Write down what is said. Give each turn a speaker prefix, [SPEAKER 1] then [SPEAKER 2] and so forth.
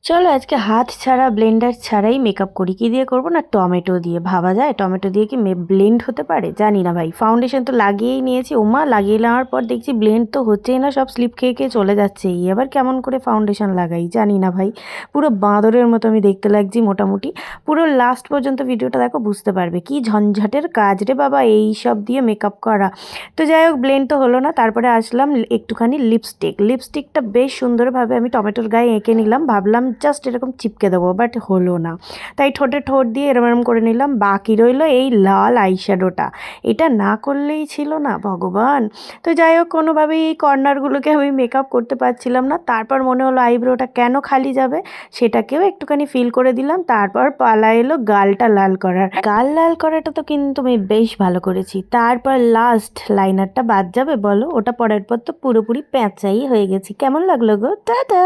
[SPEAKER 1] চলো আজকে হাত ছাড়া ব্লেন্ডার ছাড়াই মেকআপ করি। কি দিয়ে করবো না, টমেটো দিয়ে। ভাবা যায় টমেটো দিয়ে কি ব্লেন্ড হতে পারে? জানি না ভাই। ফাউন্ডেশন তো লাগিয়েই নিয়েছি, ওমা লাগিয়ে নেওয়ার পর দেখছি ব্লেন্ড তো হচ্ছেই না, সব স্লিপ খেয়ে খেয়ে চলে যাচ্ছে। এই আবার কেমন করে ফাউন্ডেশন লাগাই জানি না ভাই। পুরো বাঁদরের মতো আমি দেখতে লাগছি মোটামুটি। পুরো লাস্ট পর্যন্ত ভিডিওটা দেখো, বুঝতে পারবে কি ঝঞ্ঝাটের কাজ রে বাবা এই সব দিয়ে মেকআপ করা। তো যাই হোক, ব্লেন্ড তো হলো না। তারপরে আসলাম একটুখানি লিপস্টিকটা বেশ সুন্দরভাবে আমি টমেটোর গায়ে এঁকে নিলাম, ভাবলাম জাস্ট এরকম চিপকে দেবো, বাট হলো না। তাই ঠোঁট দিয়ে এরম এরম করে নিলাম। বাকি রইলো এই লাল আইশ্যাডোটা। এটা না করলেই ছিল না ভগবান। তো যাই হোক, কোনোভাবেই এই কর্নারগুলোকে আমি মেকআপ করতে পারছিলাম না। তারপর মনে হলো আইব্রোটা কেন খালি যাবে, সেটাকেও একটুখানি ফিল করে দিলাম। তারপর পালা এলো গালটা লাল করার। গাল লাল করাটা তো কিন্তু আমি বেশ ভালো করেছি। তারপর লাস্ট লাইনারটা বাদ যাবে বলো? ওটা পরার পর তো পুরোপুরি প্যাঁচাই হয়ে গেছি। কেমন লাগলো গো? টাটা।